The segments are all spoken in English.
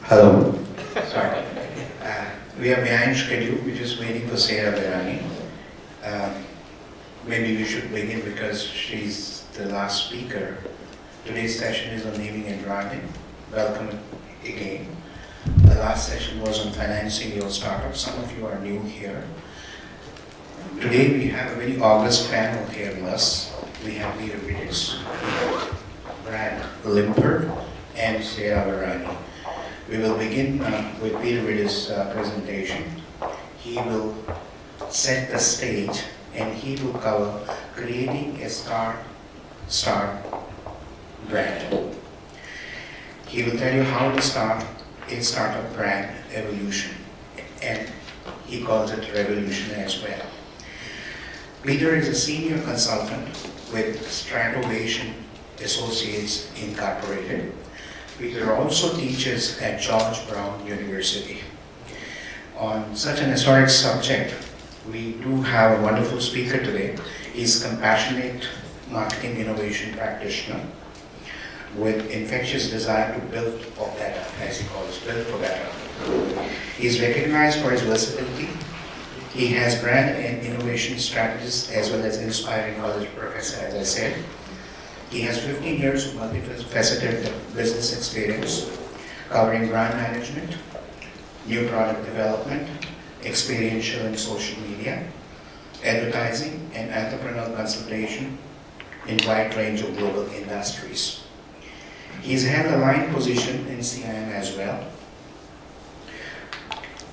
Hello. Sorry. We are behind schedule. We're just waiting for Sarah Berani. Maybe we should begin because she's the last speaker. Today's session is on naming and branding. Welcome again. The last session was on financing your startup. Some of you are new here. Today we have a very august panel here with us. We have Widdis, Brad Limper, and Sarah Berani. We will begin with Widdis' presentation. He will set the stage and he will cover creating a star brand. He will tell you how to start a startup brand evolution, and he calls it revolution as well. Peter is a senior consultant with Stratovation Associates Incorporated. Peter also teaches at George Brown University. On such an historic subject, we do have a wonderful speaker today. He's a compassionate marketing innovation practitioner with infectious desire to build for better, as he calls, build for better. He's recognized for his versatility. He has brand and innovation strategists as well as inspiring college professor, as I said. He has 15 years of multifaceted business experience covering brand management, new product development, experiential and social media, advertising, and entrepreneurial consultation in a wide range of global industries. He's held a line position in CIM as well.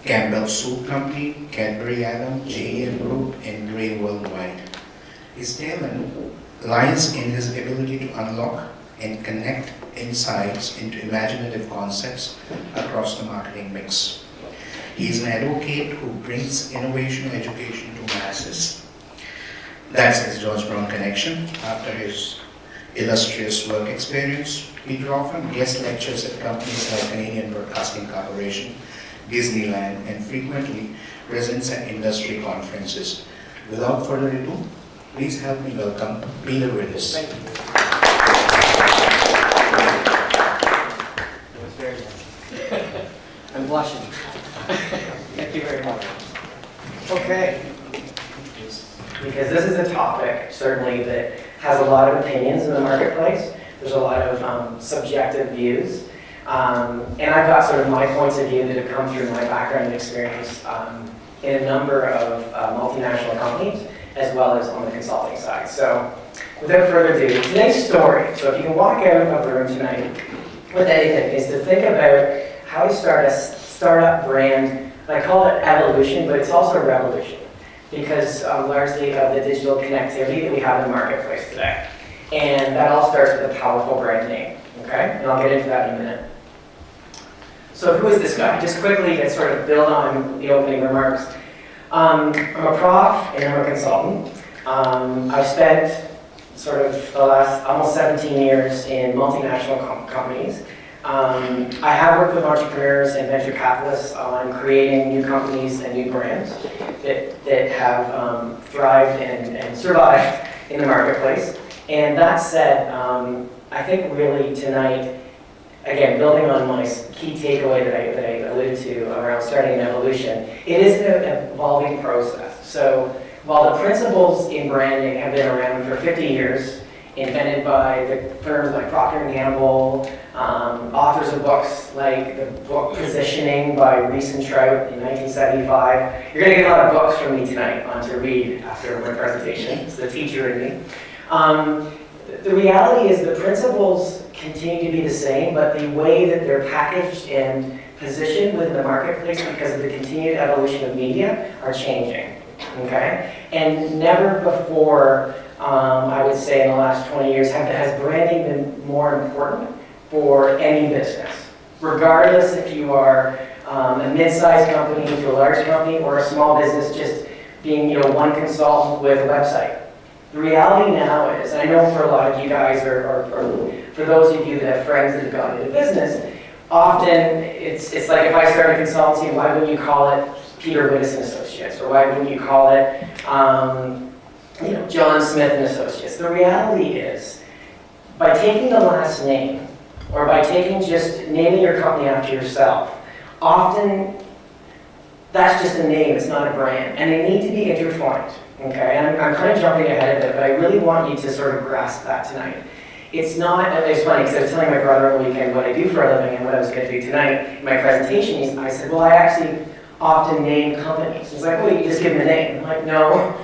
Campbell Soup Company, Cadbury Adam, JM Group, and Grey Worldwide. His talent lies in his ability to unlock and connect insights into imaginative concepts across the marketing mix. He is an advocate who brings innovation education to masses. That's his George Brown connection. After his illustrious work experience, Peter often guest lectures at companies like Canadian Broadcasting Corporation, Disneyland, and frequently presents at industry conferences. Without further ado, please help me welcome Peter Widdis. Thank you. It was very nice. I'm blushing. Thank you very much. Okay. Because this is a topic, certainly, that has a lot of opinions in the marketplace. There's a lot of subjective views. And I've got sort of my points of view that have come through my background and experience in a number of multinational companies, as well as on the consulting side. So without further ado, today's story, so if you can walk out of the room tonight with anything, is to think about how to start a startup brand. I call it evolution, but it's also a revolution, because largely of the digital connectivity that we have in the marketplace today. And that all starts with a powerful brand name, okay? And I'll get into that in a minute. So who is this guy? Just quickly to sort of build on the opening remarks. I'm a prof and I'm a consultant. I've spent sort of the last almost 17 years in multinational companies. I have worked with entrepreneurs and venture capitalists on creating new companies and new brands that have thrived and survived in the marketplace. And that said, I think really tonight, again, building on my key takeaway that I alluded to around starting an evolution, it is an evolving process. So while the principles in branding have been around for 50 years, invented by the firms like Procter & Gamble, authors of books like the book Positioning by Rees and Trout in 1975. You're going to get a lot of books from me tonight on to read after my presentation. It's the teacher in me. The reality is the principles continue to be the same, but the way that they're packaged and positioned within the marketplace because of the continued evolution of media are changing, okay? And never before, I would say in the last 20 years, has branding been more important for any business, regardless if you are a mid-sized company to a large company or a small business just being one consultant with a website. The reality now is, and I know for a lot of you guys, or for those of you that have friends that have gone into business, often it's like if I start a consultancy, why wouldn't you call it Peter Widdis and Associates, or why wouldn't you call it John Smith and Associates? The reality is, by taking the last name or by just naming your company after yourself, often that's just a name, it's not a brand, and they need to be intertwined, okay? And I'm kind of jumping ahead a bit, but I really want you to sort of grasp that tonight. It's funny, because I was telling my brother on the weekend what I do for a living and what I was going to do tonight in my presentation. I said, well, I actually often name companies. He's like, well, you just give them a name. I'm like, no,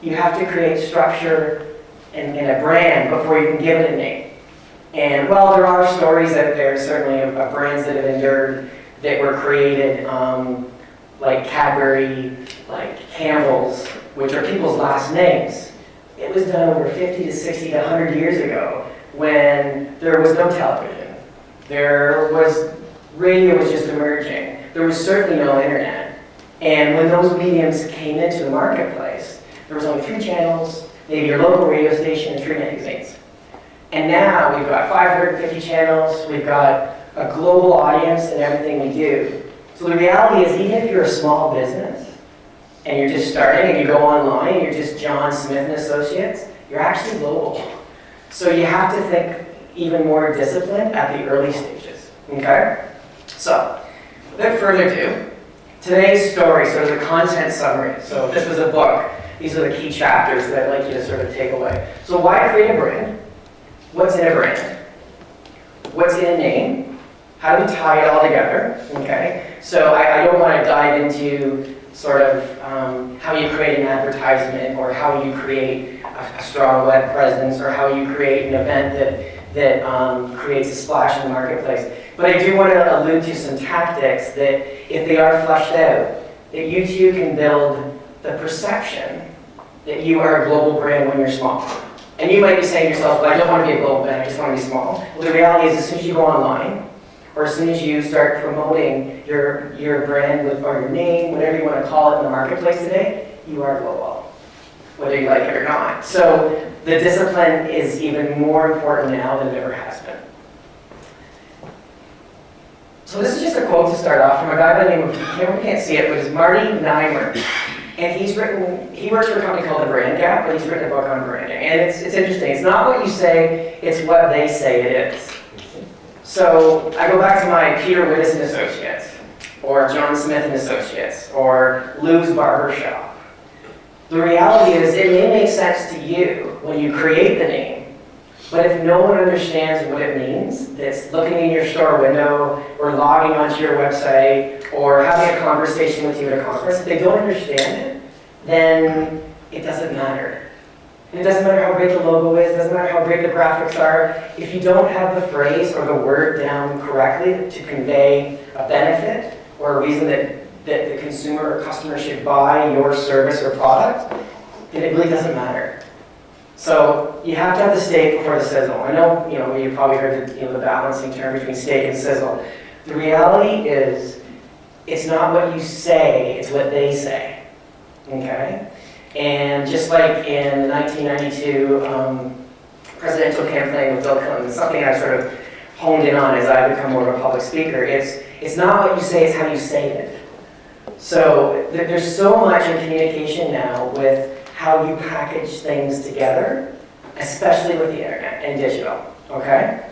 you have to create structure and a brand before you can give it a name. And while there are stories out there, certainly, of brands that have endured, that were created, like Cadbury, like Campbell's, which are people's last names. It was done over 50 to 60 to 100 years ago when there was no television. Radio was just emerging. There was certainly no internet. And when those mediums came into the marketplace, there was only 3 channels, maybe your local radio station, and 3 magazines. And now we've got 550 channels, we've got a global audience in everything we do. So the reality is, even if you're a small business and you're just starting and you go online and you're just John Smith and Associates, you're actually global. So you have to think even more disciplined at the early stages, okay? So, without further ado, today's story, sort of the content summary. So if this was a book, these are the key chapters that I'd like you to sort of take away. So why create a brand? What's in a brand? What's in a name? How do we tie it all together? Okay, so I don't want to dive into sort of how you create an advertisement, or how you create a strong web presence, or how you create an event that creates a splash in the marketplace. But I do want to allude to some tactics that, if they are fleshed out, that you too can build the perception that you are a global brand when you're small. And you might be saying to yourself, well, I don't want to be a global brand, I just want to be small. Well, the reality is, as soon as you go online, or as soon as you start promoting your brand or your name, whatever you want to call it in the marketplace today, you are global, whether you like it or not. So the discipline is even more important now than it ever has been. So this is just a quote to start off from a guy by the name of, you can't see it, but it's Marty Neimer. And he works for a company called The Brand Gap, but he's written a book on branding. And it's interesting. It's not what you say, it's what they say it is. So I go back to my Peter Widdis and Associates, or John Smith and Associates, or Lou's Barber Shop. The reality is, it may make sense to you when you create the name, but if no one understands what it means, that's looking in your store window, or logging onto your website, or having a conversation with you at a conference, if they don't understand it, then it doesn't matter. And it doesn't matter how great the logo is, it doesn't matter how great the graphics are. If you don't have the phrase or the word down correctly to convey a benefit or a reason that the consumer or customer should buy your service or product, then it really doesn't matter. So you have to have the steak before the sizzle. I know, you've probably heard the balancing term between steak and sizzle. The reality is, it's not what you say, it's what they say. Okay? And just like in the 1992 presidential campaign with Bill Clinton, something I've sort of honed in on as I've become more of a public speaker, it's not what you say, it's how you say it. So there's so much in communication now with how you package things together, especially with the internet and digital, okay?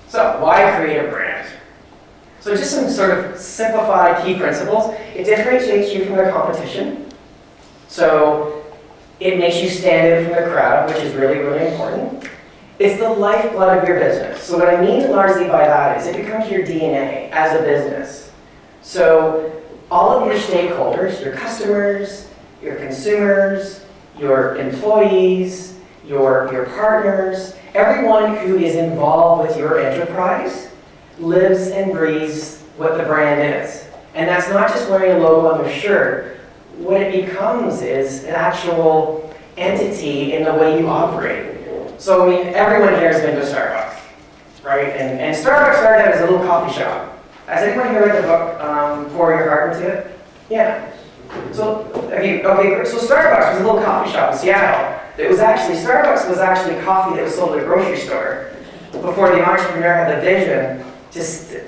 So why create a brand? So just some sort of simplified key principles. It differentiates you from the competition. So it makes you stand out from the crowd, which is really, really important. It's the lifeblood of your business. So what I mean largely by that is, it becomes your DNA as a business. So all of your stakeholders, your customers, your consumers, your employees, your partners, everyone who is involved with your enterprise lives and breathes what the brand is. And that's not just wearing a logo on their shirt. What it becomes is an actual entity in the way you operate. So, everyone here has been to Starbucks, right? And Starbucks started out as a little coffee shop. Has anyone here read the book, Pour Your Heart Into It? Yeah. So, so Starbucks was a little coffee shop in Seattle. Starbucks was actually coffee that was sold at a grocery store before the entrepreneur had the vision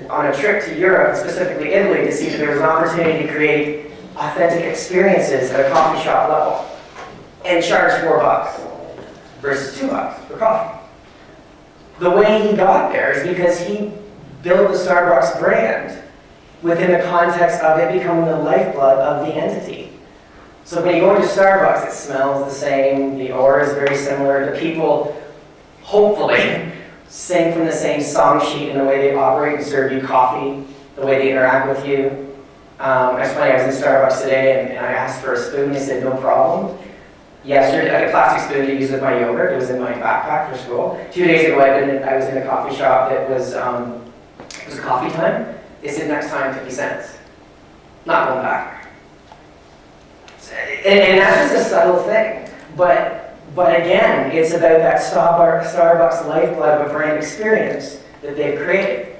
on a trip to Europe, specifically Italy, to see if there was an opportunity to create authentic experiences at a coffee shop level and charge $4 versus $2 for coffee. The way he got there is because he built the Starbucks brand within the context of it becoming the lifeblood of the entity. So when you go into Starbucks, it smells the same, the aura is very similar, the people, hopefully, sing from the same song sheet in the way they operate and serve you coffee, the way they interact with you. It's funny, I was in Starbucks today and I asked for a spoon, they said no problem. Yesterday, I had a plastic spoon to use with my yogurt, it was in my backpack for school. 2 days ago, I was in a coffee shop that was, it was coffee time. They said next time, 50 cents. Not going back. And that's just a subtle thing. But again, it's about that Starbucks lifeblood of a brand experience that they've created.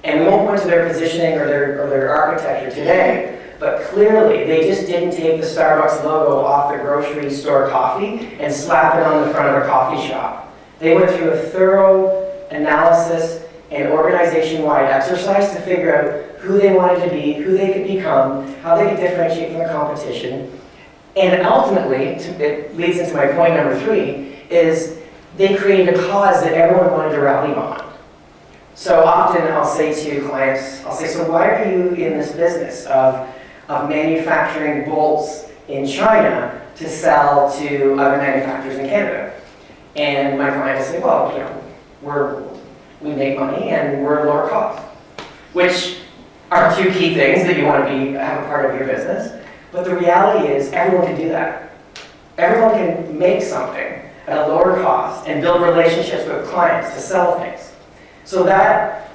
And we won't go into their positioning or their architecture today, but clearly they just didn't take the Starbucks logo off the grocery store coffee and slap it on the front of a coffee shop. They went through a thorough analysis and organization-wide exercise to figure out who they wanted to be, who they could become, how they could differentiate from the competition. And ultimately, it leads into my point number 3, is they created a cause that everyone wanted to rally behind. So often I'll say to clients, I'll say, so why are you in this business of manufacturing bolts in China to sell to other manufacturers in Canada? And my client will say, well, you know, we make money and we're lower cost, which are 2 key things that you want to have a part of your business. But the reality is everyone can do that. Everyone can make something at a lower cost and build relationships with clients to sell things. So that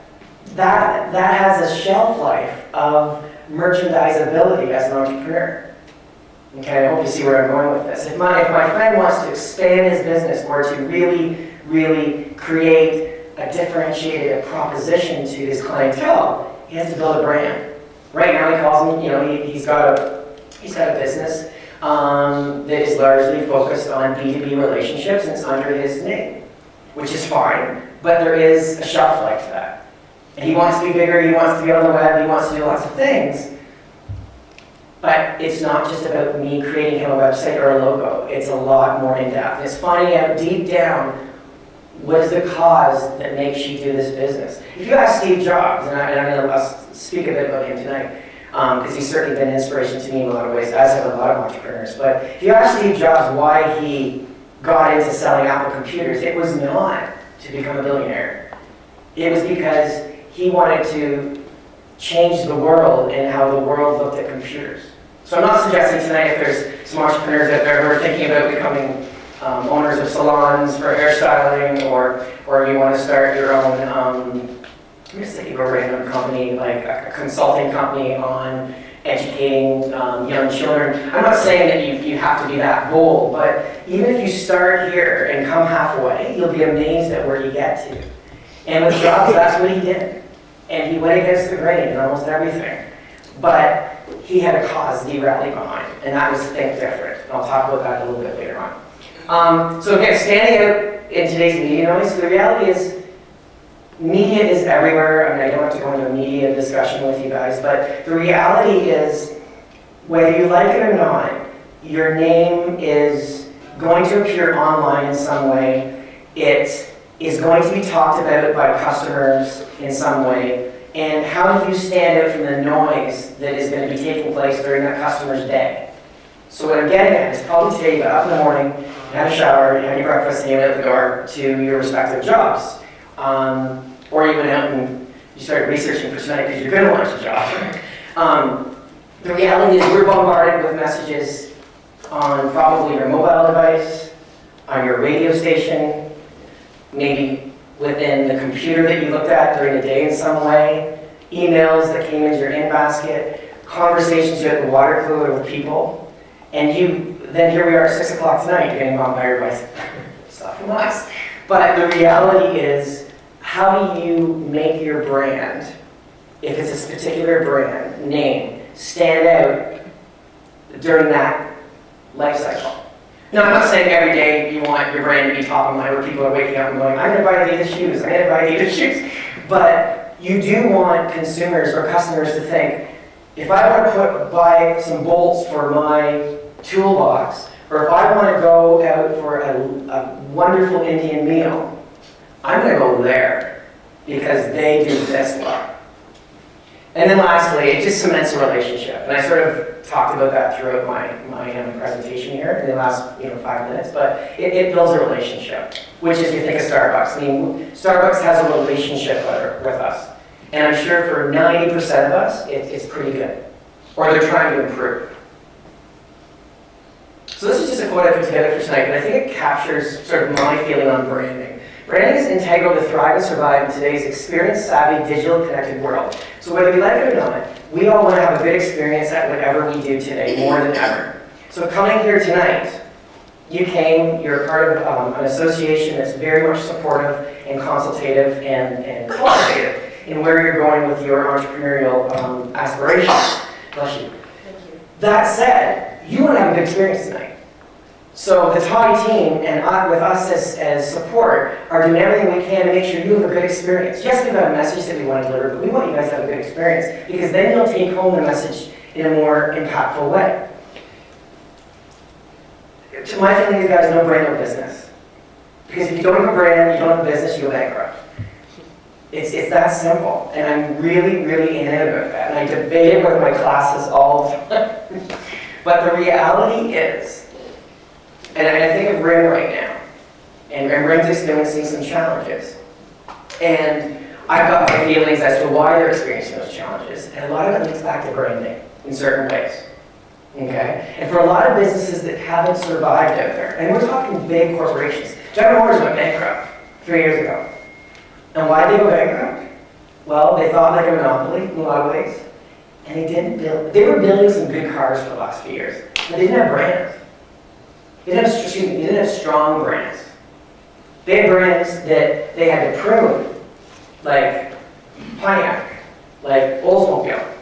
has a shelf life of merchandisability as an entrepreneur. Okay, I hope you see where I'm going with this. If my friend wants to expand his business or to really create a differentiated proposition to his clientele, he has to build a brand. Right now he calls me, you know, he's got a business that is largely focused on B2B relationships and it's under his name, which is fine, but there is a shelf life to that. And he wants to be bigger, he wants to be on the web, he wants to do lots of things. But it's not just about me creating him a website or a logo. It's a lot more in-depth. It's finding out deep down what is the cause that makes you do this business. If you ask Steve Jobs, and I'll speak a bit about him tonight, because he's certainly been an inspiration to me in a lot of ways, as have a lot of entrepreneurs. But if you ask Steve Jobs why he got into selling Apple computers, it was not to become a billionaire. It was because he wanted to change the world and how the world looked at computers. So I'm not suggesting tonight if there's some entrepreneurs out there who are thinking about becoming owners of salons for hairstyling, or you want to start your own, I'm just thinking of a random company, like a consulting company on educating young children. I'm not saying that you have to be that bold, but even if you start here and come halfway, you'll be amazed at where you get to. And with Jobs, that's what he did. And he went against the grain in almost everything. But he had a cause that he rallied behind, and that was Think Different. And I'll talk about that a little bit later on. So again, standing out in today's media noise, the reality is media is everywhere. I mean, I don't have to go into a media discussion with you guys, but the reality is, whether you like it or not, your name is going to appear online in some way. It is going to be talked about by customers in some way. And how do you stand out from the noise that is going to be taking place during that customer's day? So what I'm getting at is probably today you got up in the morning, you had a shower, you had your breakfast, and you went out the door to your respective jobs. Or you went out and you started researching for tonight because you're going to launch a job. The reality is we're bombarded with messages on probably your mobile device, on your radio station, maybe within the computer that you looked at during the day in some way, emails that came into your in-basket, conversations you had at the water cooler with people, and then here we are at 6 o'clock tonight, you're getting bombarded by stuff from us. But the reality is, how do you make your brand, if it's a particular brand, name, stand out during that life cycle? Now, I'm not saying every day you want your brand to be top of mind where people are waking up and going, I'm going to buy Adidas shoes, I'm going to buy Adidas shoes. But you do want consumers or customers to think, if I want to buy some bolts for my toolbox, or if I want to go out for a wonderful Indian meal, I'm going to go there because they do this well. And then lastly, it just cements a relationship. And I sort of talked about that throughout my presentation here in the last 5 minutes, but it builds a relationship, which is, you think of Starbucks. I mean, Starbucks has a relationship with us. And I'm sure for 90% of us, it's pretty good. Or they're trying to improve. So this is just a quote I put together for tonight, but I think it captures sort of my feeling on branding. Branding is integral to thrive and survive in today's experience-savvy, digital connected world. So whether we like it or not, we all want to have a good experience at whatever we do today, more than ever. So coming here tonight, you're part of an association that's very much supportive and consultative and collaborative in where you're going with your entrepreneurial aspirations. Bless you. Thank you. That said, you want to have a good experience tonight. So the TAI team and with us as support are doing everything we can to make sure you have a good experience. Yes, we've got a message that we want to deliver, but we want you guys to have a good experience because then you'll take home the message in a more impactful way. To my feeling, you guys, no brand, no business. Because if you don't have a brand, you don't have a business, you go bankrupt. It's that simple, and I'm really, really intimate about that. And I debate it with my classes all the time. But the reality is, and I think of Rim right now, and Rim's experiencing some challenges. And I've got my feelings as to why they're experiencing those challenges, and a lot of it links back to branding in certain ways. Okay? And for a lot of businesses that haven't survived out there, and we're talking big corporations. General Motors went bankrupt 3 years ago. And why did they go bankrupt? Well, they thought like a monopoly in a lot of ways. And they were building some good cars for the last few years, but they didn't have brands. They didn't have strong brands. They had brands that they had to prune, like Pontiac, like Oldsmobile.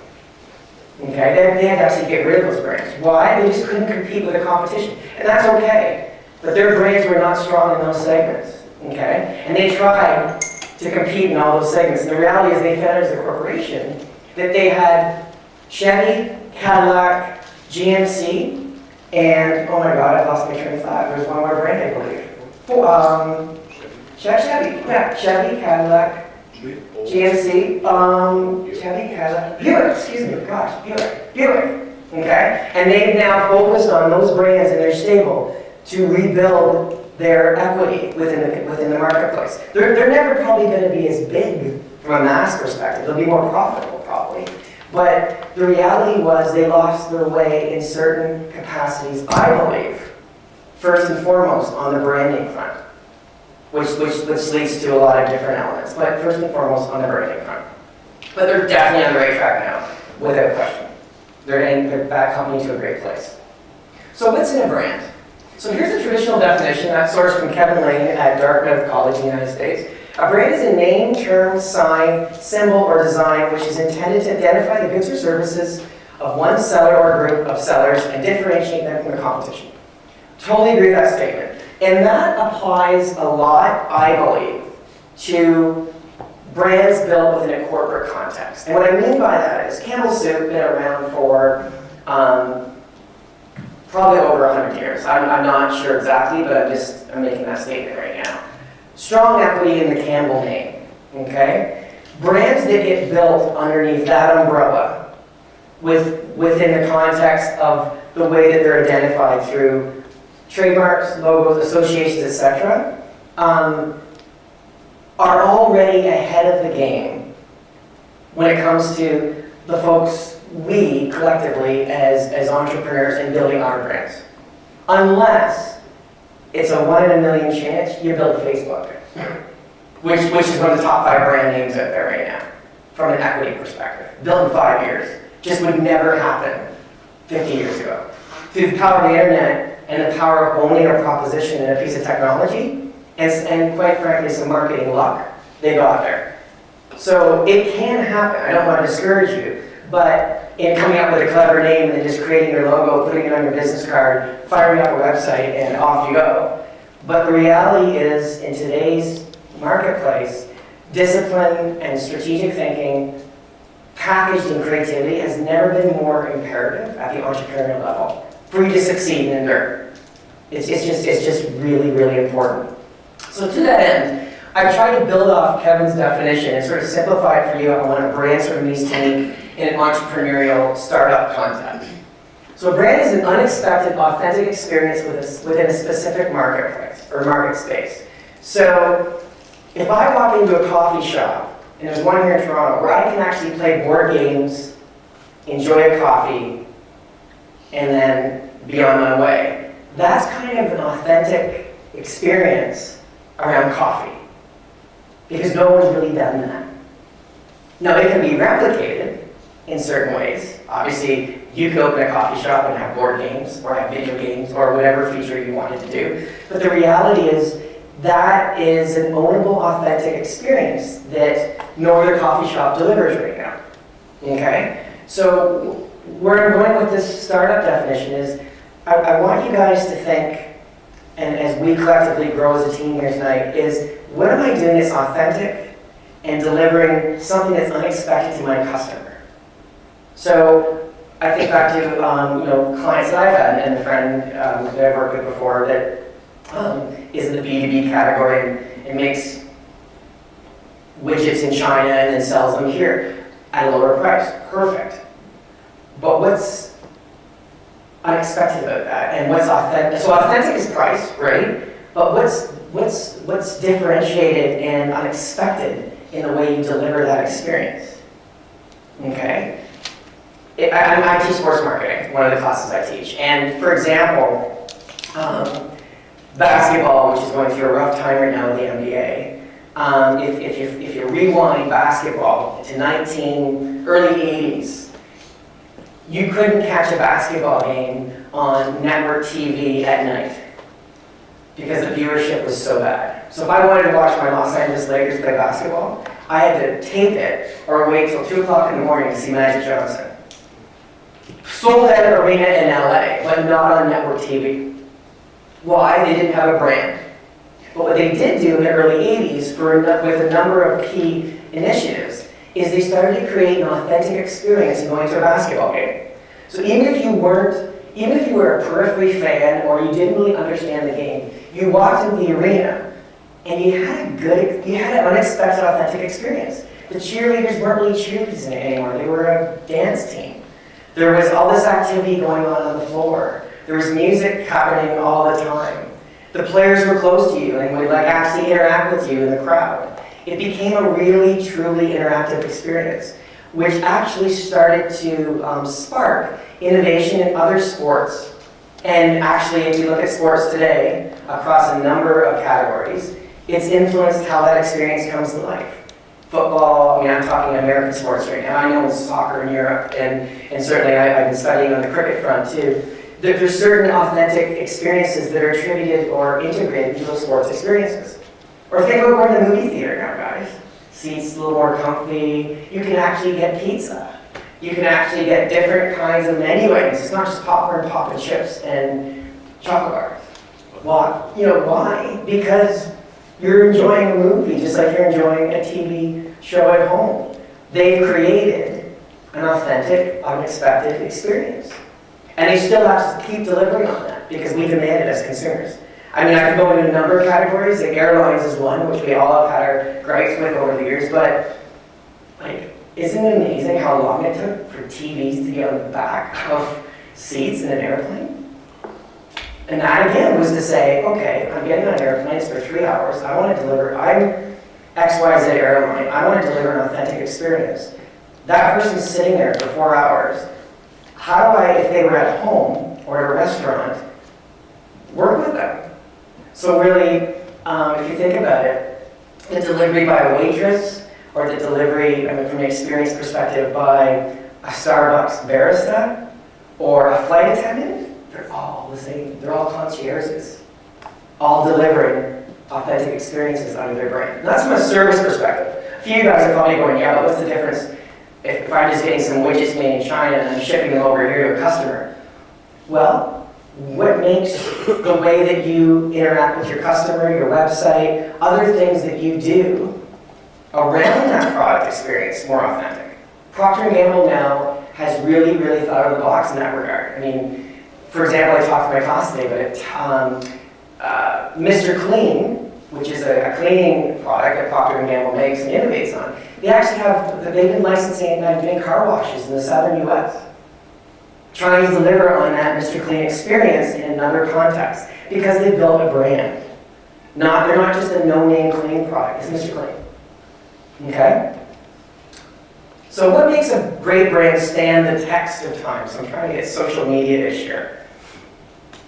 Okay, they had to actually get rid of those brands. Why? They just couldn't compete with the competition. And that's okay. But their brands were not strong in those segments. Okay? And they tried to compete in all those segments. And the reality is they found as a corporation that they had Chevy, Cadillac, GMC, and, oh my God, I lost my train of thought. There's one more brand, I believe. Chevy, Cadillac, GMC, Chevy, Cadillac, Buick, okay? And they've now focused on those brands in their stable to rebuild their equity within the marketplace. They're never probably going to be as big from a mass perspective. They'll be more profitable probably. But the reality was they lost their way in certain capacities, I believe, first and foremost on the branding front, which leads to a lot of different elements, but first and foremost on the branding front. But they're definitely on the right track now, without question. They're getting that company to a great place. So what's in a brand? So here's a traditional definition that's sourced from Kevin Lane at Dartmouth College in the United States. A brand is a name, term, sign, symbol, or design which is intended to identify the goods or services of one seller or group of sellers and differentiate them from the competition. Totally agree with that statement. And that applies a lot, I believe, to brands built within a corporate context. And what I mean by that is Campbell's Soup has been around for probably over 100 years. I'm not sure exactly, but I'm making that statement right now. Strong equity in the Campbell name, okay? Brands that get built underneath that umbrella within the context of the way that they're identified through trademarks, logos, associations, etc., are already ahead of the game when it comes to the folks we collectively as entrepreneurs in building our brands. Unless it's a 1 in a million chance you build Facebook, which is one of the top 5 brand names out there right now, from an equity perspective. Built in 5 years. Just would never happen 50 years ago. Through the power of the internet and the power of owning a proposition and a piece of technology, and quite frankly some marketing luck, they got there. So it can happen. I don't want to discourage you, but in coming up with a clever name and then just creating your logo, putting it on your business card, firing up a website, and off you go. But the reality is, in today's marketplace, discipline and strategic thinking packaged in creativity has never been more imperative at the entrepreneurial level for you to succeed and endure. It's just really, really important. So to that end, I've tried to build off Kevin's definition and sort of simplify it for you on what a brand sort of means to me in an entrepreneurial startup context. So a brand is an unexpected, authentic experience within a specific marketplace or market space. So if I walk into a coffee shop, and there's one here in Toronto, where I can actually play board games, enjoy a coffee, and then be on my way, that's kind of an authentic experience around coffee, because no one's really done that. Now, it can be replicated in certain ways. Obviously, you could open a coffee shop and have board games, or have video games, or whatever feature you wanted to do. But the reality is, that is an ownable, authentic experience that no other coffee shop delivers right now. Okay? So, where I'm going with this startup definition is, I want you guys to think, and as we collectively grow as a team here tonight, is what am I doing that's authentic and delivering something that's unexpected to my customer? So I think back to clients that I've had and a friend that I've worked with before that is in the B2B category and makes widgets in China and then sells them here at a lower price. Perfect. But what's unexpected about that, and what's authentic? So authentic is price, great. But what's differentiated and unexpected in the way you deliver that experience? Okay. I teach sports marketing, one of the classes I teach, and for example, basketball, which is going through a rough time right now with the NBA. If you rewind basketball to early 80s. You couldn't catch a basketball game on network TV at night because the viewership was so bad. So if I wanted to watch my Los Angeles Lakers play basketball, I had to tape it or wait till 2 o'clock in the morning to see Magic Johnson. Sold out arena in LA, but not on network TV. Why? They didn't have a brand. But what they did do in the early 80s with a number of key initiatives is they started to create an authentic experience in going to a basketball game. So even if you were a periphery fan or you didn't really understand the game, you walked into the arena and you had an unexpected, authentic experience. The cheerleaders weren't really cheerleaders anymore, they were a dance team. There was all this activity going on the floor. There was music happening all the time. The players were close to you and would actually interact with you in the crowd. It became a really, truly interactive experience, which actually started to spark innovation in other sports. And actually, if you look at sports today, across a number of categories, it's influenced how that experience comes to life. Football, I'm talking American sports right now. I know it's soccer in Europe, and certainly I've been studying on the cricket front too. There's certain authentic experiences that are attributed or integrated into those sports experiences. Or think about going to the movie theater now, guys. Seats a little more comfy. You can actually get pizza. You can actually get different kinds of menu items. It's not just popcorn, pop and chips, and chocolate bars. Why? Because you're enjoying a movie just like you're enjoying a TV show at home. They've created an authentic, unexpected experience. And they still have to keep delivering on that because we demand it as consumers. I could go into a number of categories. The airlines is one, which we all have had our gripes with over the years, but isn't it amazing how long it took for TVs to get on the back of seats in an airplane? And that again was to say, okay, I'm getting on an airplane, it's for 3 hours, I'm XYZ airline, I want to deliver an authentic experience. That person's sitting there for 4 hours. How do I, if they were at home or at a restaurant, work with them? So really, if you think about it, the delivery by a waitress or the delivery, from an experience perspective, by a Starbucks barista or a flight attendant, they're all the same. They're all concierges, all delivering authentic experiences under their brand. And that's from a service perspective. A few of you guys are probably going, yeah, but what's the difference if I'm just getting some widgets made in China and I'm shipping them over here to a customer? Well, what makes the way that you interact with your customer, your website, other things that you do around that product experience more authentic? Procter & Gamble now has really, really thought out of the box in that regard. For example, I talked to my class today about it. Mr. Clean which is a cleaning product that Procter & Gamble makes and innovates on, they've been licensing and doing car washes in the southern US, trying to deliver on that Mr. Clean experience in another context, because they built a brand. They're not just a no-name clean product, it's Mr. Clean. Okay? So what makes a great brand stand the test of time? So I'm trying to get social media-ish here.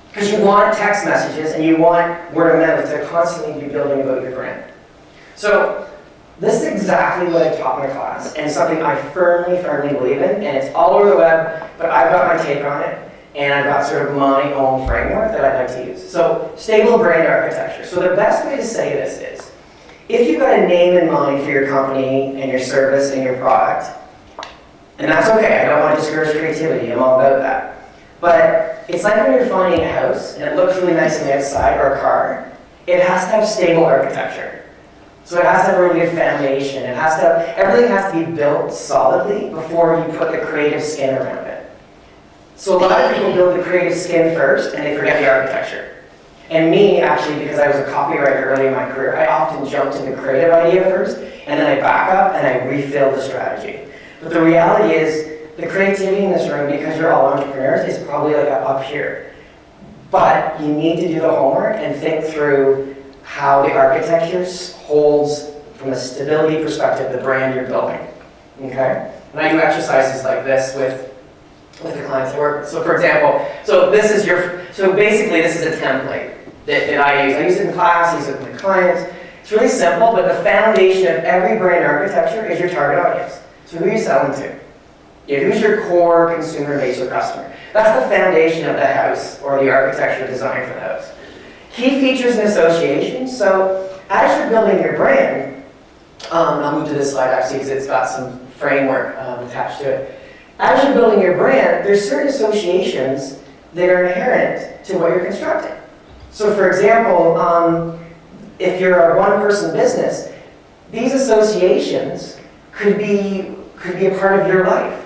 Because you want text messages and you want word of mouth to constantly be building about your brand. So this is exactly what I taught my class, and something I firmly believe in, and it's all over the web, but I've got my take on it, and I've got sort of my own framework that I'd like to use. So stable brand architecture. So the best way to say this is, if you've got a name in mind for your company and your service and your product, and that's okay, I don't want to discourage creativity, I'm all about that. But it's like when you're finding a house and it looks really nice on the outside, or a car, it has to have stable architecture. So it has to have a really good foundation. Everything has to be built solidly before you put the creative skin around it. So a lot of people build the creative skin first and they forget the architecture. And me, actually, because I was a copywriter early in my career, I often jumped into the creative idea first, and then I back up and I refill the strategy. But the reality is, the creativity in this room, because you're all entrepreneurs, is probably like up here. But you need to do the homework and think through how the architecture holds, from a stability perspective, the brand you're building. Okay? And I do exercises like this with the clients I work with. So for example, basically this is a template that I use. I use it in class, I use it with my clients. It's really simple, but the foundation of every brand architecture is your target audience. So who are you selling to? Who's your core consumer base or customer? That's the foundation of the house, or the architecture design for the house. Key features and associations. So as you're building your brand, I'll move to this slide actually because it's got some framework attached to it. As you're building your brand, there's certain associations that are inherent to what you're constructing. So for example, if you're a one-person business, these associations could be a part of your life.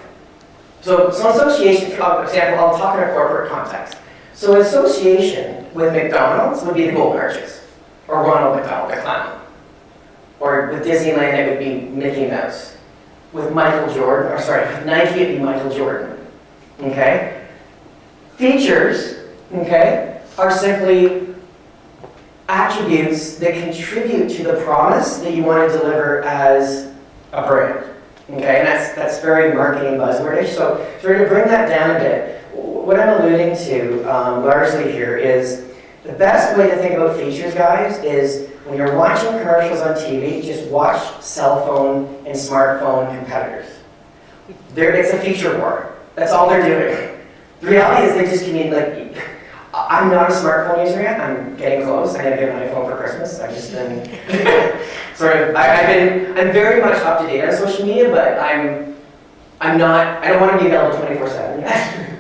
So association, for example, I'll talk in a corporate context. So an association with McDonald's would be the Golden Arches, or Ronald McDonald, the clown. Or with Disneyland, it would be Mickey Mouse. With Nike, it'd be Michael Jordan. Okay? Features, okay, are simply attributes that contribute to the promise that you want to deliver as a brand. Okay, and that's very marketing buzzwordish. So we're going to bring that down a bit. What I'm alluding to largely here is the best way to think about features, guys, is when you're watching commercials on TV, just watch cell phone and smartphone competitors. It's a feature war. That's all they're doing. The reality is they just communicate, like, I'm not a smartphone user yet. I'm getting close. I'm going to get an iPhone for Christmas. I've just been I'm very much up to date on social media, but I don't want to be available 24/7 yet.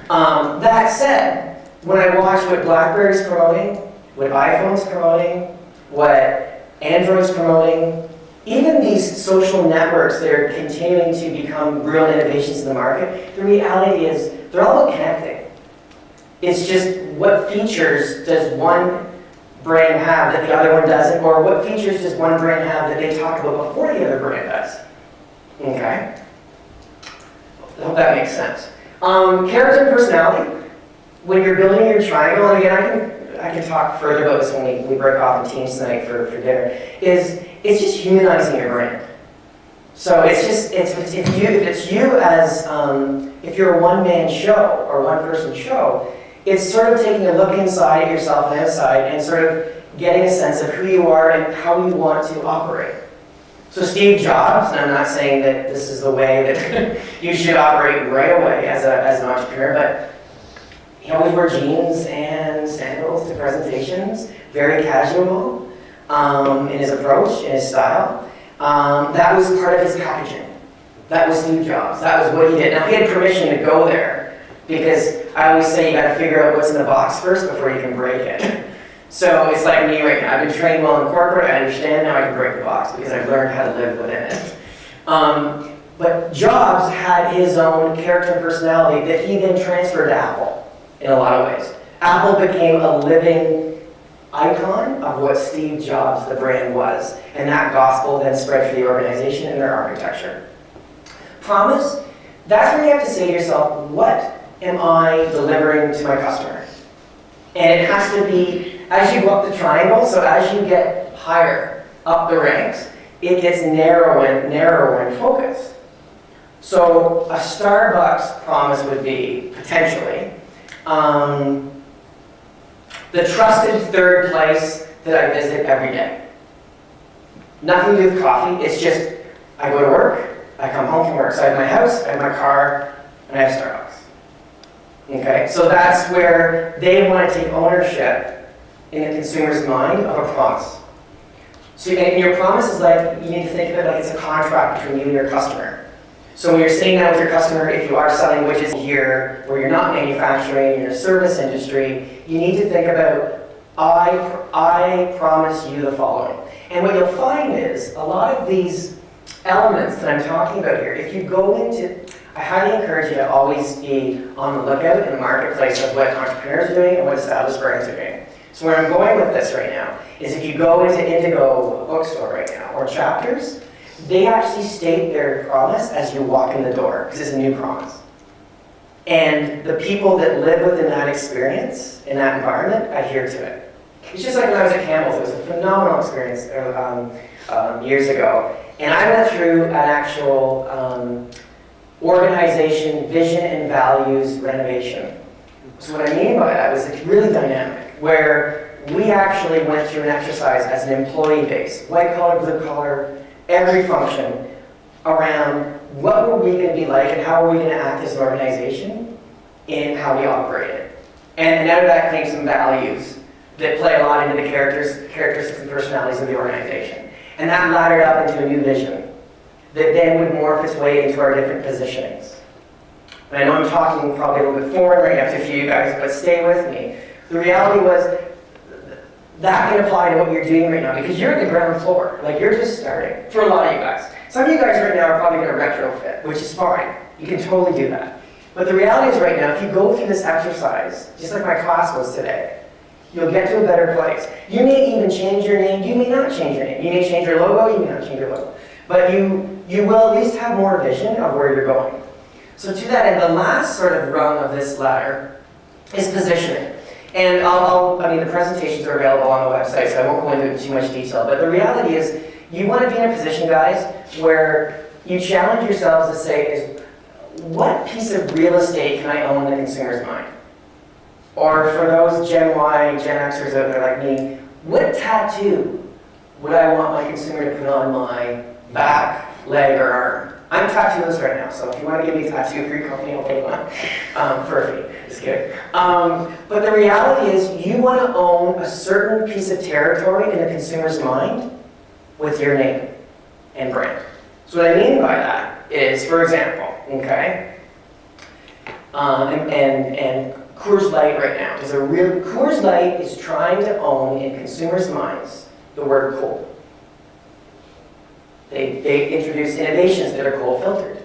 That said, when I watch what BlackBerry's promoting, what iPhone's promoting, what Android's promoting, even these social networks that are continuing to become real innovations in the market, the reality is they're all about connecting. It's just what features does one brand have that the other one doesn't, or what features does one brand have that they talk about before the other brand does. Okay? I hope that makes sense. Character and personality. When you're building your triangle, and again, I can talk further about this when we break off in teams tonight for dinner, it's just humanizing your brand. So if you're a one-man show or one-person show, it's sort of taking a look inside at yourself and outside and sort of getting a sense of who you are and how you want to operate. So Steve Jobs, and I'm not saying that this is the way that you should operate right away as an entrepreneur, but he always wore jeans and sandals to presentations, very casual in his approach, in his style. That was part of his packaging. That was Steve Jobs. That was what he did. Now, he had permission to go there because I always say you got to figure out what's in the box first before you can break it. So it's like me right now. I've been trained well in corporate. I understand now I can break the box because I've learned how to live within it. But Jobs had his own character and personality that he then transferred to Apple in a lot of ways. Apple became a living icon of what Steve Jobs, the brand, was. And that gospel then spread through the organization and their architecture. Promise, that's where you have to say to yourself, what am I delivering to my customer? And it has to be, as you go up the triangle, so as you get higher up the ranks, it gets narrower in focus. So a Starbucks promise would be, potentially, the trusted third place that I visit every day. Nothing to do with coffee, it's just, I go to work, I come home from work. So I have my house, I have my car, and I have Starbucks. Okay, so that's where they want to take ownership in the consumer's mind of a promise. So and your promise is like, you need to think of it like it's a contract between you and your customer. So when you're sitting down with your customer, if you are selling widgets here, where you're not manufacturing, you're in a service industry, you need to think about, I promise you the following. And what you'll find is, a lot of these elements that I'm talking about here, if you go into, I highly encourage you to always be on the lookout in the marketplace of what entrepreneurs are doing and what established brands are doing. So where I'm going with this right now is if you go into Indigo bookstore right now, or Chapters, they actually state their promise as you walk in the door, because it's a new promise. And the people that live within that experience, in that environment, adhere to it. It's just like when I was at Campbell's, it was a phenomenal experience years ago. And I went through an actual organization, vision and values renovation. So what I mean by that was it's really dynamic, where we actually went through an exercise as an employee base, white collar, blue collar, every function, around what were we going to be like and how are we going to act as an organization in how we operate it. And out of that came some values that play a lot into the characteristics and personalities of the organization. And that laddered up into a new vision that then would morph its way into our different positionings. And I know I'm talking probably a little bit foreign right now to a few of you guys, but stay with me. The reality was that can apply to what you're doing right now because you're at the ground floor. Like, you're just starting for a lot of you guys. Some of you guys right now are probably going to retrofit, which is fine. You can totally do that. But the reality is right now, if you go through this exercise, just like my class was today, you'll get to a better place. You may even change your name. You may not change your name. You may change your logo. You may not change your logo. But you will at least have more vision of where you're going. So to that end, the last sort of rung of this ladder is positioning. And I mean, the presentations are available on the website, so I won't go into too much detail. But the reality is, you want to be in a position, guys, where you challenge yourselves to say, is what piece of real estate can I own in the consumer's mind? Or for those Gen Y, Gen Xers out there like me, what tattoo would I want my consumer to put on my back, leg, or arm? I'm tattooeless right now, so if you want to give me a tattoo for your company, I'll take one for a fee. Just kidding. But the reality is, you want to own a certain piece of territory in the consumer's mind with your name and brand. So what I mean by that is, for example, okay, and Coors Light right now is Coors Light is trying to own in consumers' minds the word cold. They introduce innovations that are cold filtered.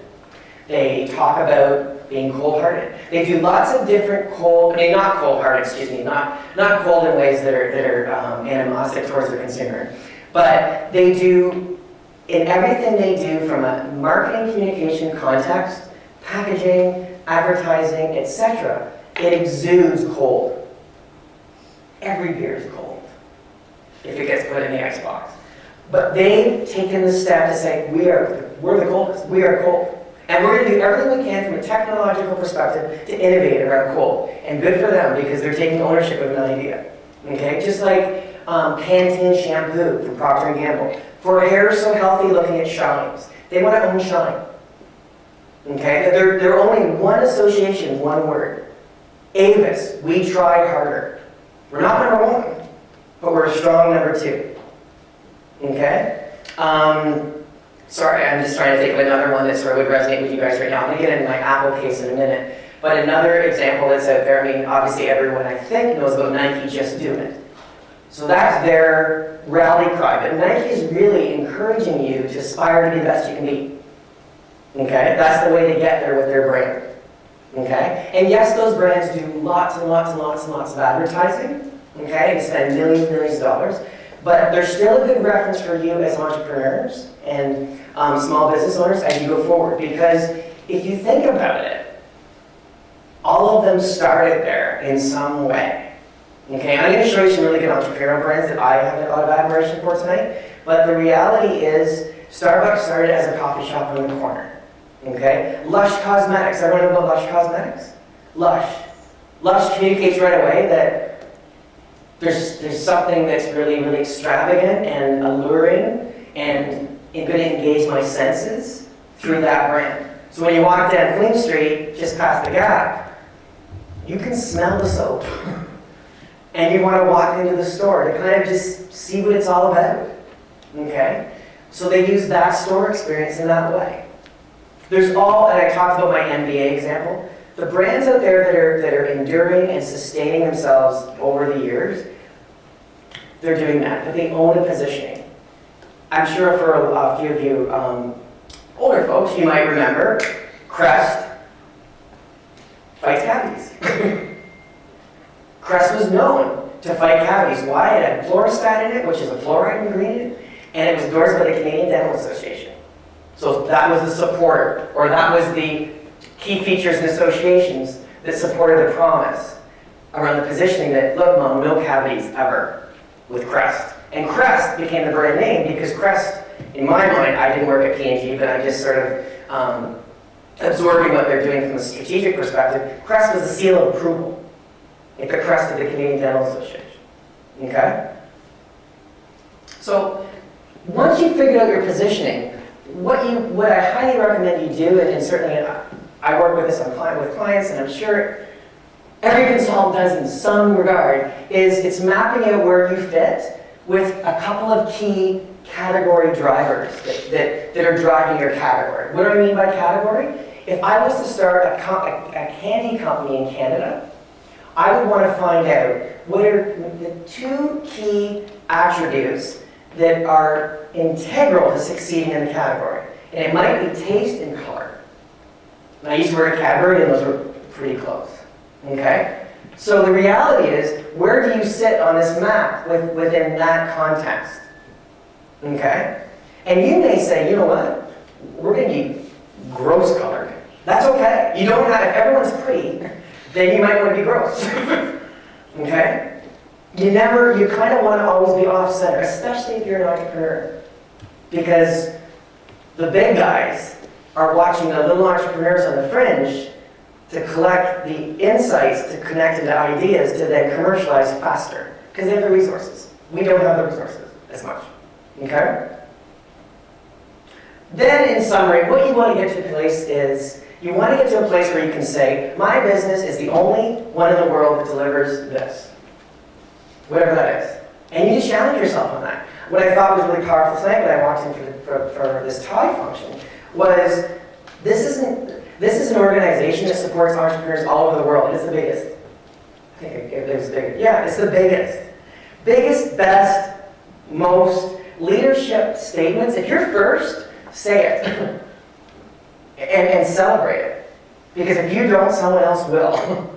They talk about being cold-hearted. They do lots of different not cold-hearted, excuse me, not cold in ways that are animostic towards the consumer. But they do, in everything they do from a marketing communication context, packaging, advertising, etc., it exudes cold. Every beer is cold if it gets put in the icebox. But they've taken the step to say, we're the coldest, we are cold. And we're going to do everything we can from a technological perspective to innovate around cold. And good for them, because they're taking ownership of an idea. Okay? Just like Pantene shampoo from Procter & Gamble. For hair so healthy looking, it shines. They want to own shine. Okay? They're only one association, one word. Avis, we try harder. We're not number one, but we're a strong number two. Okay? Sorry, I'm just trying to think of another one that sort of would resonate with you guys right now. I'm going to get into my Apple case in a minute. But another example that's out there, I mean, obviously everyone I think knows about Nike, just do it. So that's their rally cry. But Nike is really encouraging you to aspire to be the best you can be. Okay? That's the way to get there with their brand. Okay? And yes, those brands do lots and lots and lots and lots of advertising. okay, and spend millions and millions of dollars. But there's still a good reference for you as entrepreneurs and small business owners as you go forward. Because if you think about it, all of them started there in some way. Okay, I'm going to show you some really good entrepreneurial brands that I have a lot of admiration for tonight. But the reality is, Starbucks started as a coffee shop on the corner. Okay, Lush Cosmetics. Everyone know about Lush Cosmetics? Lush. Lush communicates right away that there's something that's really, really extravagant and alluring and going to engage my senses through that brand. So when you walk down Queen Street, just past the Gap, you can smell the soap. And you want to walk into the store to kind of just see what it's all about. Okay? So they use that store experience in that way. There's all, and I talked about my MBA example, the brands out there that are enduring and sustaining themselves over the years, they're doing that, but they own a positioning. I'm sure for a few of you older folks, you might remember Crest fights cavities. Crest was known to fight cavities. Why? It had fluorostat in it, which is a fluoride ingredient, and it was endorsed by the Canadian Dental Association. So that was the supporter, or that was the key features and associations that supported the promise around the positioning that, look, Mom, no cavities ever with Crest. And Crest became the brand name because Crest, in my mind, I didn't work at P&G, but I just sort of absorbing what they're doing from a strategic perspective. Crest was a seal of approval. It the crest of the Canadian Dental Association. Okay? So once you've figured out your positioning, what I highly recommend you do, and certainly I work with this with clients, and I'm sure every consultant does in some regard, is it's mapping out where you fit with a couple of key category drivers that are driving your category. What do I mean by category? If I was to start a candy company in Canada, I would want to find out what are the two key attributes that are integral to succeeding in the category. And it might be taste and color. And I used the word category, and those are pretty close. Okay? So the reality is, where do you sit on this map within that context? Okay? And you may say, you know what? We're going to be gross colored. That's okay. You don't have, if everyone's pretty, then you might want to be gross. Okay? You kind of want to always be off-center, especially if you're an entrepreneur. Because the big guys are watching the little entrepreneurs on the fringe to collect the insights, to connect into ideas, to then commercialize faster. Because they have the resources. We don't have the resources as much. Okay? Then, in summary, what you want to get to a place is, you want to get to a place where you can say, my business is the only one in the world that delivers this. Whatever that is. And you just challenge yourself on that. What I thought was really powerful tonight when I walked in for this TIE function was, this is an organization that supports entrepreneurs all over the world. It's the biggest. I think it was bigger. Yeah, it's the biggest. Biggest, best, most leadership statements. If you're first, say it. And celebrate it. Because if you don't, someone else will.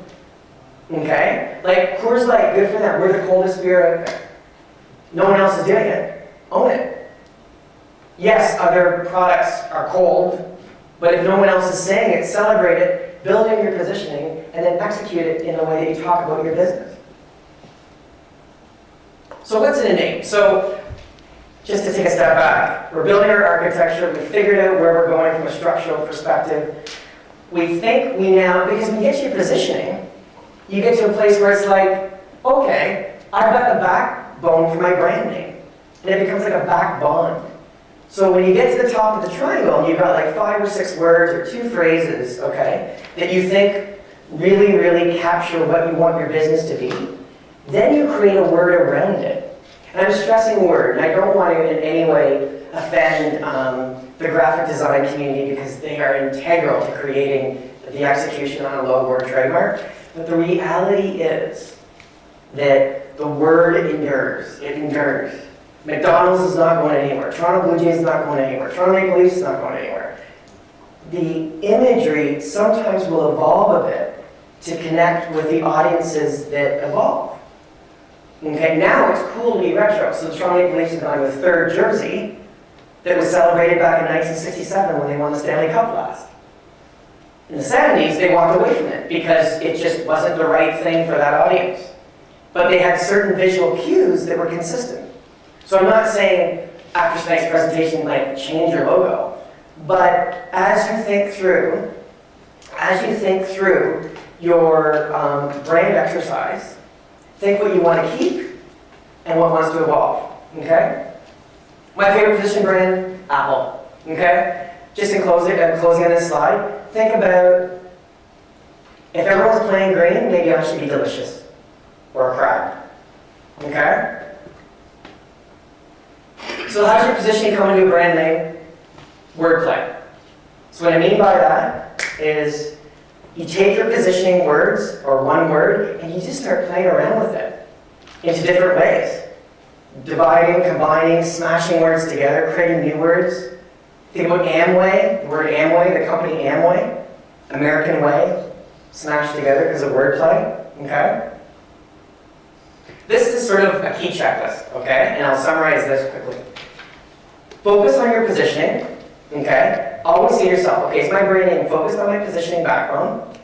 Okay? Like, Coors Light, good for them. We're the coldest beer out there. No one else is doing it. Own it. Yes, other products are cold, but if no one else is saying it, celebrate it, build in your positioning, and then execute it in the way that you talk about your business. So what's in a name? So, just to take a step back, we're building our architecture, we figured out where we're going from a structural perspective. We think we now, because when you get to your positioning, you get to a place where it's like, okay, I've got the backbone for my brand name. And it becomes like a backbone. So when you get to the top of the triangle, and you've got like 5 or 6 words or 2 phrases, okay, that you think really, really capture what you want your business to be, then you create a word around it. And I'm stressing word, and I don't want to in any way offend the graphic design community because they are integral to creating the execution on a logo or trademark. But the reality is that the word endures. It endures. McDonald's is not going anywhere. Toronto Blue Jays is not going anywhere. Toronto Maple Leafs is not going anywhere. The imagery sometimes will evolve a bit to connect with the audiences that evolve. Okay, now it's cool to be retro. So the Toronto Maple Leafs have gone with third jersey that was celebrated back in 1967 when they won the Stanley Cup last. In the 70s, they walked away from it because it just wasn't the right thing for that audience. But they had certain visual cues that were consistent. So I'm not saying after tonight's presentation, like, change your logo. But as you think through your brand exercise, think what you want to keep and what wants to evolve, okay? My favorite position brand, Apple, okay? Just in closing on this slide, think about if everyone's playing green, maybe I should be delicious or a crab, okay? So how's your positioning come into a brand name? Wordplay. So what I mean by that is you take your positioning words, or one word, and you just start playing around with it into different ways. Dividing, combining, smashing words together, creating new words. Think about Amway, the word Amway, the company Amway, American Way, smashed together because of wordplay, okay? This is sort of a key checklist, okay? And I'll summarize this quickly. Focus on your positioning, okay? Always see yourself, okay, is my brand name focused on my positioning backbone?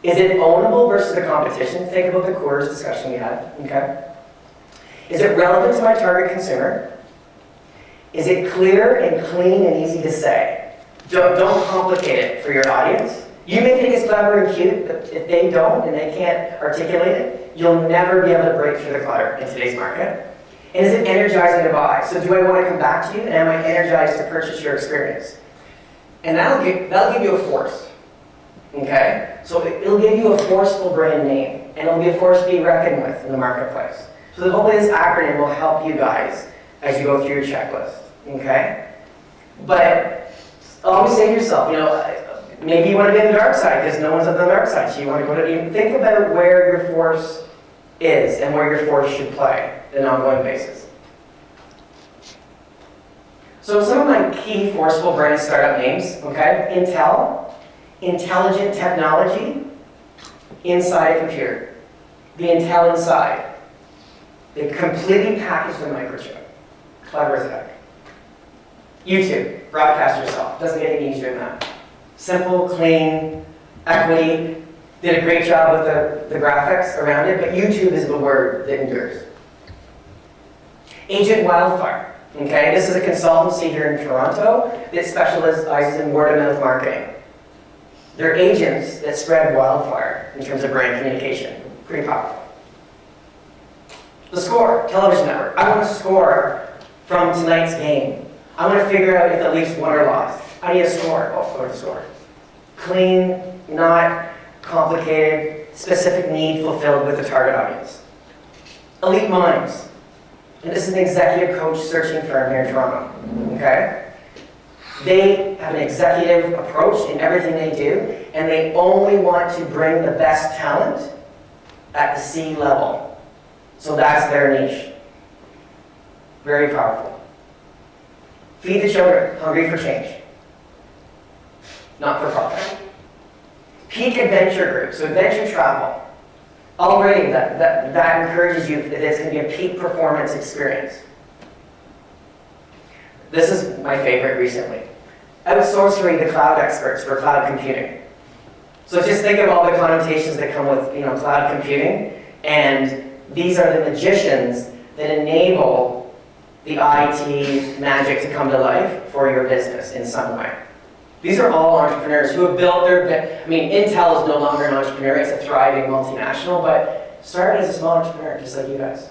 Is it ownable versus the competition? Think about the Coors discussion we had, okay? Is it relevant to my target consumer? Is it clear and clean and easy to say? Don't complicate it for your audience. You may think it's clever and cute, but if they don't and they can't articulate it, you'll never be able to break through the clutter in today's market. And is it energizing to buy? So do I want to come back to you, and am I energized to purchase your experience? And that'll give you a force, okay? So it'll give you a forceful brand name, and it'll be a force to be reckoned with in the marketplace. So hopefully this acronym will help you guys as you go through your checklist, okay? But always say to yourself, you know, maybe you want to be on the dark side because no one's on the dark side, so you want to go to, think about where your force is and where your force should play on an ongoing basis. So some of my key forceful brand startup names, okay? Intel, intelligent technology, inside a computer. The Intel inside. They completely packaged the microchip. Clever as heck. YouTube, broadcast yourself. Doesn't get any easier than that. Simple, clean, equity. Did a great job with the graphics around it, but YouTube is the word that endures. Agent Wildfire. Okay, this is a consultancy here in Toronto that specializes in word-of-mouth marketing. They're agents that spread wildfire in terms of brand communication. Pretty powerful. The Score, television network. I want to score from tonight's game. I want to figure out if the Leafs won or lost. I need a score. Oh, go to the Score. Clean, not complicated, specific need fulfilled with the target audience. Elite Minds. And this is an executive coach searching firm here in Toronto. Okay? They have an executive approach in everything they do, and they only want to bring the best talent at the C level. So that's their niche. Very powerful. Feed the children, hungry for change. Not for profit. Peak Adventure Group, so adventure travel. Already that encourages you that it's going to be a peak performance experience. This is my favorite recently. Outsourcing the cloud experts for cloud computing. So just think of all the connotations that come with, cloud computing, and these are the magicians that enable the IT magic to come to life for your business in some way. These are all entrepreneurs who have built Intel is no longer an entrepreneur, it's a thriving multinational, but started as a small entrepreneur, just like you guys.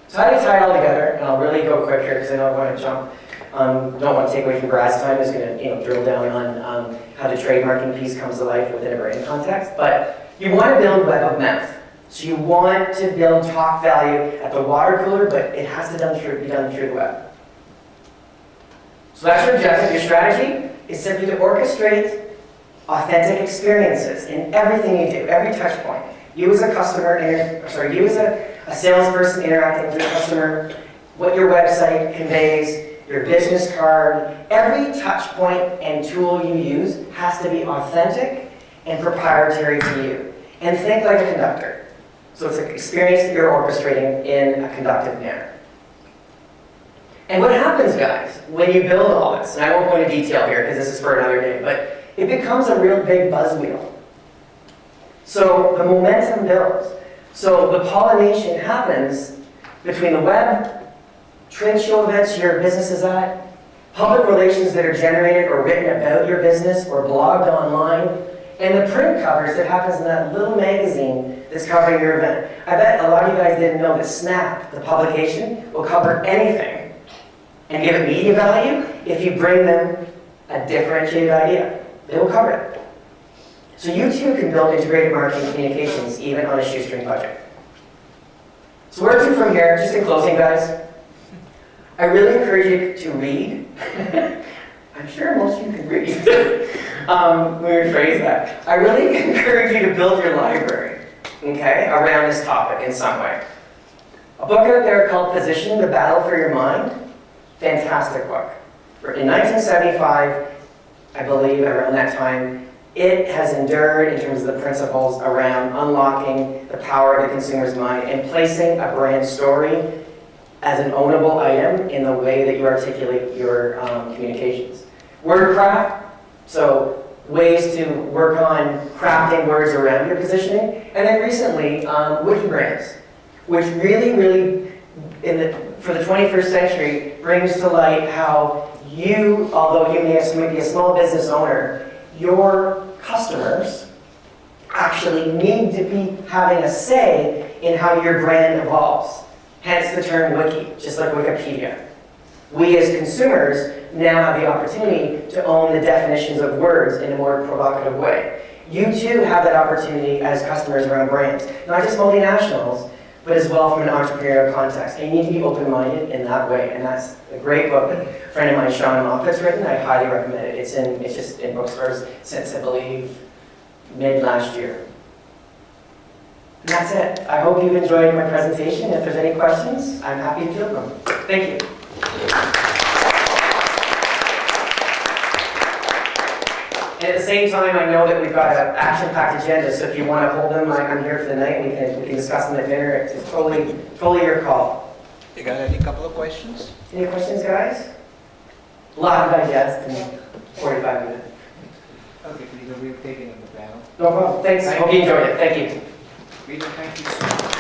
So how do you tie it all together? And I'll really go quick here because I know I want to jump. Don't want to take away from Brad's time. Just going to drill down on how the trademarking piece comes to life within a brand context. But you want to build web of mouth. So you want to build talk value at the water cooler, but it has to be done through the web. So that's your objective. Your strategy is simply to orchestrate authentic experiences in everything you do, every touch point. You as a customer, you as a salesperson interacting with your customer, what your website conveys, your business card, every touch point and tool you use has to be authentic and proprietary to you. And think like a conductor. So it's an experience that you're orchestrating in a conductive manner. And what happens, guys, when you build all this, and I won't go into detail here because this is for another day, but it becomes a real big buzz wheel. So the momentum builds. So the pollination happens between the web, trade show events your business is at, public relations that are generated or written about your business or blogged online, and the print covers that happens in that little magazine that's covering your event. I bet a lot of you guys didn't know that Snap, the publication, will cover anything and give it media value if you bring them a differentiated idea. They will cover it. So you too can build integrated marketing communications even on a shoestring budget. So where to from here? Just in closing, guys. I really encourage you to read. I'm sure most of you can read. Let me rephrase that. I really encourage you to build your library, okay, around this topic in some way. A book out there called Position, The Battle for Your Mind. Fantastic book. In 1975, I believe, around that time, it has endured in terms of the principles around unlocking the power of the consumer's mind and placing a brand story as an ownable item in the way that you articulate your communications. Wordcraft, so ways to work on crafting words around your positioning. And then recently, wiki brands, which really, for the 21st century, brings to light how you, although you may be a small business owner, your customers actually need to be having a say in how your brand evolves. Hence the term wiki, just like Wikipedia. We as consumers now have the opportunity to own the definitions of words in a more provocative way. You too have that opportunity as customers around brands, not just multinationals, but as well from an entrepreneurial context. And you need to be open-minded in that way. And that's a great book that a friend of mine, Sean Moffat's written. I highly recommend it. It's just in bookstores since, I believe, mid last year. And that's it. I hope you've enjoyed my presentation. If there's any questions, I'm happy to field them. Thank you. And at the same time, I know that we've got an action-packed agenda, so if you want to hold them, I'm here for the night. We can discuss them at dinner. It's totally your call. You got any couple of questions? Any questions, guys? A lot of digest in 45 minutes. Okay, please, we're taking on the panel. No problem. Thanks. Hope you enjoyed it. Thank you. Peter, thank you so much.